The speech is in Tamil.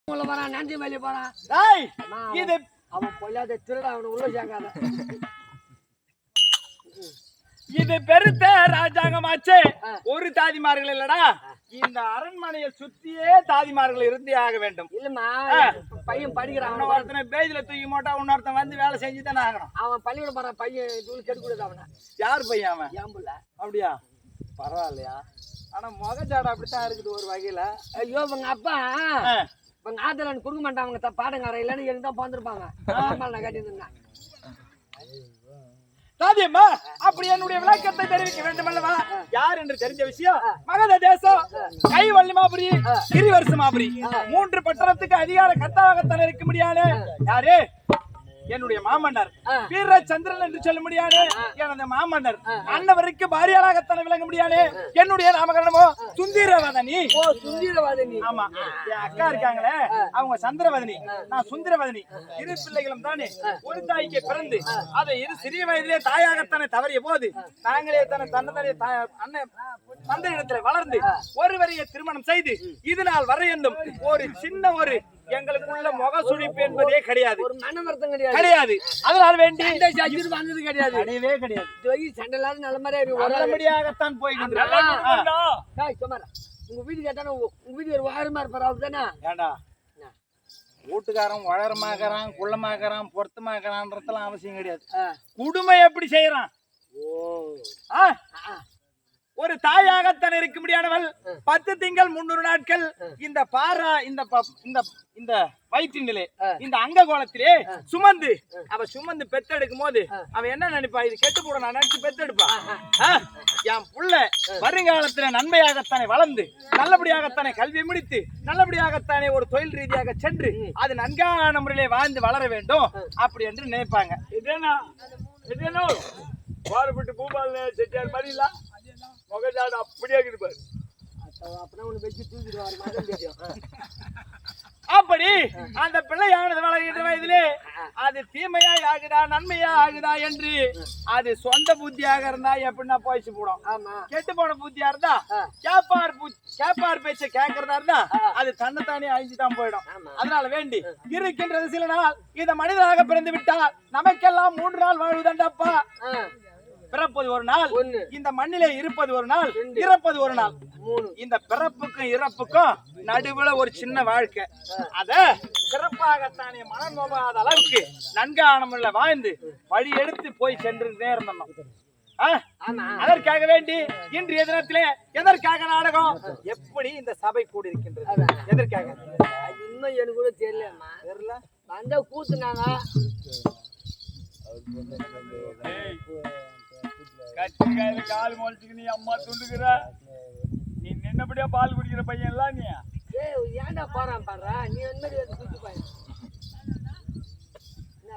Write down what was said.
போறான் நன்றி வெளியே போறான். இது அவன் பொல்லாத திருட அவனை உள்ள சேர்க்காத. இது பெருத்த ராஜாங்கமாச்சு. ஒரு தாதிமார்கள் இல்லடா, இந்த அரண்மனையை சுத்தியே தாதிமார்கள் இருந்தே ஆக வேண்டும். இல்லம்மா பையன் படிக்கிறான். ஒருத்தனை பேஜ்ல தூக்கி மாட்டா, இன்னொருத்தன் வந்து வேலை செஞ்சுதானே ஆகணும். அவன் பள்ளிக்கூட போறான். பையன் தூள் கெடுக்கூடாது அவனை. யார் பையன் அவன்? ஏம்புல. அப்படியா? பரவாயில்லையா? ஆனா முகச்சாடு அப்படித்தான் இருக்குது ஒரு வகையில. ஐயோ உங்க அப்பா உங்க ஆத்துல கொடுக்க மாட்டான். அவங்க பாடங்கார இல்லன்னு எதுதான் போந்திருப்பாங்க. நான் கேட்டிருந்தேன். சாதியம்மா, அப்படி என்னுடைய விளக்கத்தை தெரிவிக்க வேண்டும் அல்லவா? யார் என்று தெரிஞ்ச விஷயம். மகத தேசம், கைவல்லிமாபுரி, கிரிவர்சமாபுரி, 3 பட்டணத்துக்கு அதிகார கர்த்தாவாகத்தான் இருக்க முடியாது. யாரு? என்னுடைய மாமன்னர் வீரச்சந்திரன் என்று சொல்ல முடியாது. எனது மாமன்னர் அன்னவருக்கு பாரியாளாகத்தானே விளங்க முடியாது. என்னுடைய நாமகரணமோ சுந்தரவதனி. சுந்தரவதனி. ஆமா, என் அக்கா இருக்காங்களே அவங்க சந்திரவதனி, நான் சுந்தரவதனி. 2 பிள்ளைகளும் தானே ஒரு தாய்க்கு பிறந்து அதை சிறிய வயதிலே தாயாகத்தானே தவறிய போது நாங்களே தானே தன்னதே அண்ணன் தந்தை இடத்துல வளர்ந்து ஒருவரையே திருமணம் செய்து இதனால் வரை என்றும் ஒரு சின்ன ஒரு எங்களுக்குள்ள முகசுழிப்பு என்பதே கிடையாது. ஒரு மனவர்த்தம் கிடையாது. அதனால் வேண்டி வந்தது கிடையாது. கிடையவே கிடையாது. சண்டையில்லாத நல்லபடியாகத்தான் போய்கின்ற. உங்க வீடு கேட்டானே உங்க வீடு ஒரு வாரமா இருப்பாரு. அவர்தானே? ஏண்டா வீட்டுக்காரன் வளரமாகறான், குள்ளமாகறான், பொருத்தமாகறான்றதெல்லாம் அவசியம் கிடையாது. குடும்பம் எப்படி செய்யறான்? ஒரு தாயாகத்தான் இருக்க முடியாதவள் 10 திங்கள் 300 நாட்கள் இந்த பாரா இந்த வயிற்றினிலே இந்த அங்க கோலத்திலே சுமந்து அவ சுமந்து பெத்தெடுக்கும் போது அவன் என்ன நினைப்பா? இது கெட்டு போட நான் நினைச்சு பெத்தெடுப்பா. என் புள்ள வருங்காலத்துல நன்மையாகத்தானே வளர்ந்து நல்லபடியாகத்தானே கல்வி முடித்து நல்லபடியாகத்தானே ஒரு தொழில் ரீதியாக சென்று அது நன்கான முறையிலே வாழ்ந்து வளர வேண்டும் அப்படி என்று நினைப்பாங்க. இதேனோ பாரப்பட்டு பூபால் செட்டியார் மாதிரி இல்ல முகஜாடு அப்படியே இருப்பாரு. அப்படி அந்த பிள்ளையானது வளர்கின்ற வயதிலே அது தீமையாய் ஆகுதா நன்மையா ஆகுதா என்று அது சொந்த புத்தியாக இருந்தா எப்படின்னா போயிச்சு போடும். கெட்டு போன புத்தியா இருந்தா கேப்பார் பேச்ச கேட்கறதா இருந்தா அது தன்னைத்தானே அழிஞ்சுதான் போயிடும். அதனால வேண்டி இருக்கின்றது சில நாள் இந்த மனிதனாக பிறந்து விட்டால் நமக்கெல்லாம் 3 நாள் வாழ்வுதாண்டப்பா. பிறப்பது ஒரு நாள், இந்த மண்ணிலே இருப்பது ஒரு நாள், இறப்பது ஒரு நாள். இந்த பிறப்புக்கும் இறப்புக்கும் நடுவுல ஒரு சின்ன வாழ்க்கை. அத சிறப்பாகத்தானே மனம் நோகாத அளவுக்கு நன்கானமுள்ள வாழ்ந்து வழி எடுத்து போய் சென்று நேர்ந்தோம். அதற்காக வேண்டி இன்றைய தினத்திலே எதற்காக நாடகம்? எப்படி இந்த சபை கூடி இருக்கின்றது? எதற்காக? இன்னும் எனக்கு கூட தெரியலம்மா. தெரியல வந்த கூத்துனாங்க. கத்திரிக்காயில கால் முளைச்சுக்கு நீ அம்மா துண்டுகிற. நீ நின்னபடியா பால் குடிக்கிற பையன் எல்லாம் நீ ஏன்டா போறான் பாரு. நீ வந்து தூக்கி பாரு. என்ன